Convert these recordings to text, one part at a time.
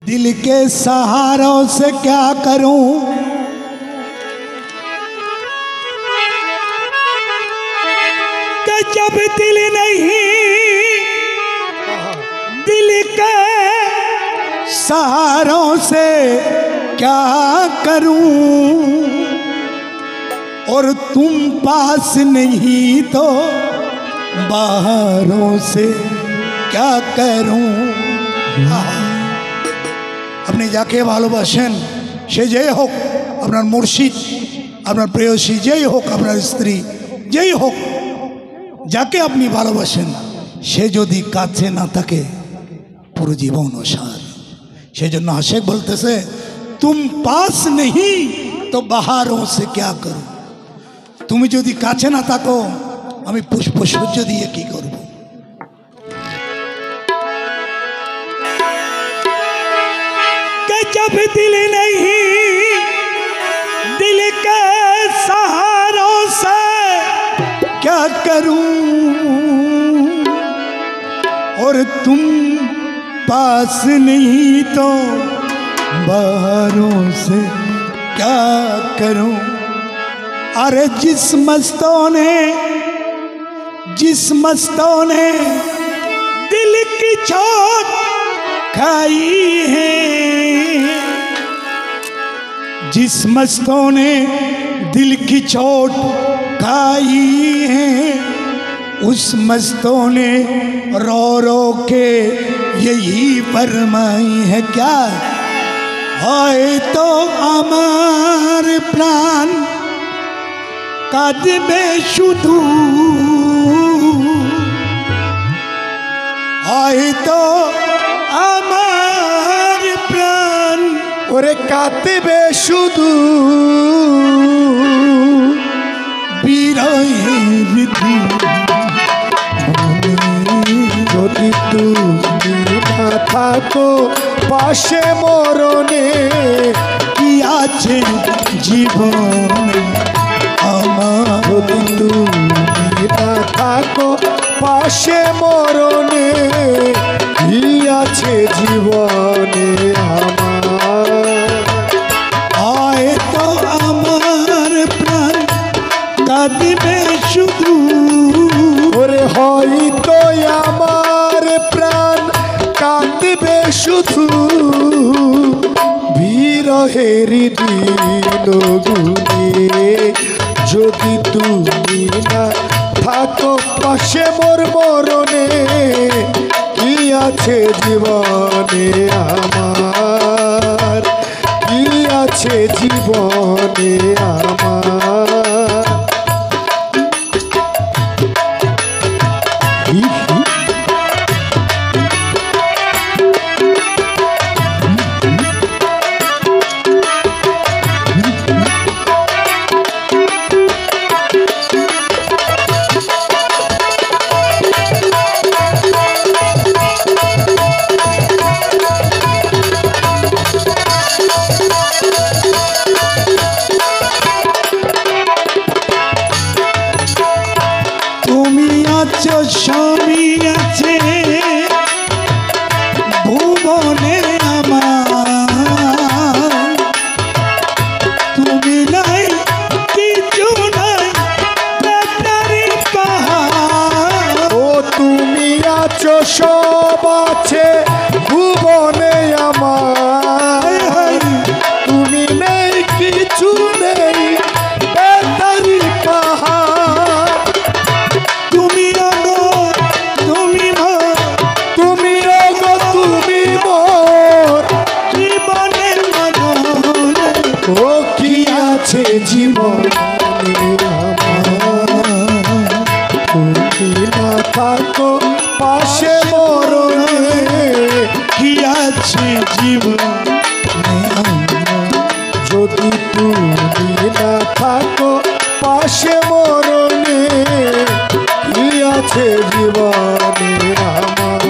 दिल के सहारों से क्या करूं, कि जब दिल नहीं, दिल के सहारों से क्या करूं, और तुम पास नहीं तो बाहरों से क्या करूं। अपनी যাকে ভালোবাসেন সে যেই হোক, আপনার মুর্শিদ, আপনার প্রেয়সী যেই হোক, আপনার স্ত্রী যেই হোক, যাকে আপনি ভালোবাসেন সে যদি কাছে না থাকে পুরো জীবন অসার। সেজন্য আশেক বলতেছে তুম পাস নেহি তো বাহারোं से क्या करूं, তুমি যদি কাছে না থাকো আমি পুষ্প সূর্য দিয়ে কি করব। जब दिल नहीं, दिल के सहारों से क्या करूं, और तुम पास नहीं तो बाहरों से क्या करूं। अरे जिस मस्तों ने दिल की चोट खाई है, जिस मस्तों ने दिल की चोट खाई है, उस मस्तों ने रो रो के यही फरमाई है क्या, हाय तो আমার প্রাণ কাঁদবে শুধু, হয়তো আমার প্রাণ ওরে কাঁদবে শুধু, বিরহের যদি তুমি না থাকো পাশে মরণে কি আছে জীবনে আমার, যদি তুমি না থাকো পাশে মরণে কি আছে জীবনে আমার। হয়তো আমার প্রাণ কাঁদবে শুধু, ওরে হয়তো আমার প্রাণ কাঁদবে শুধু, বিরহের দিন গুনে যদি তুমি না থাকো পাশে মোর মরণে কি আছে জীবনে আমার, কি আছে জীবনে আমার। স্বামী আছে ভুবনে আমার, তুমি নাই কিছু নাই বেতারি পাহাড়, ও তুমি আছো সব আছে ভুবনে আমার, তুমি নেই কিছু নেই বেতারি পাহাড়, তুমি আগো তুমি মোর, তুমি ওগো তুমি মোর জীবনের মনে, ও কি আছে জীবনে আমার, তুমি না থাকো পাশে মরণে কি আছে জীবন, যদি তুমি না থাকো পাশে মরণে কি আছে জীবনে আমার।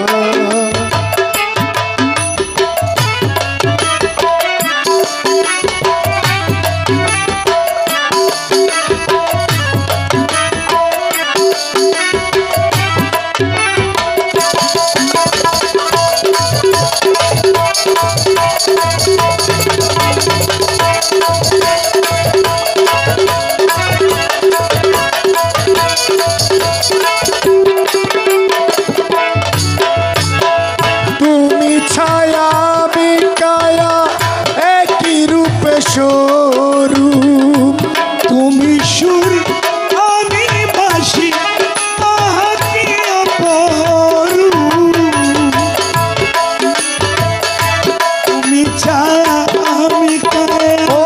ছায়া আমি কায়া ও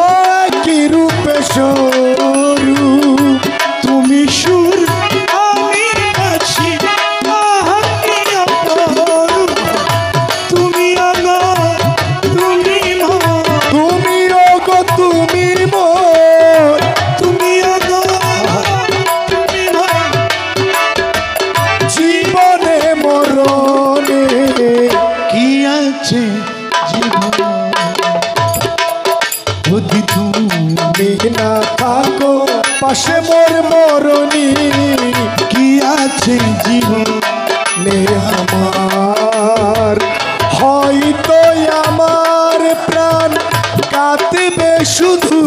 কি রূপে স্বরূপ তুমি সুর আমি আছি আহা কি অপরূপ তুমি আগো তুমি মোর তুমি ওগো তুমি মোর তুমি আগো তুমি মোর জীবনে মরণে কি আছে জীবন যদি তুমি না থাকো পাশে মোর মরণী কি আছে জীবন নে আমার হয়তো আমার প্রাণ কাঁদবে শুধু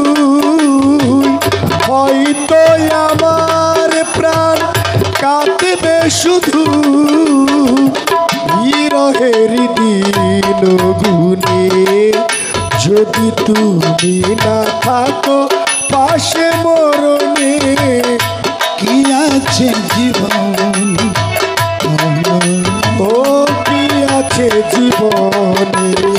হয়তো আমার প্রাণ কাঁদবে শুধু বিরহের দিন গুনে যদি তুমি না থাকো পাশে মরণে কি আছে জীবন ও কি আছে জীবনে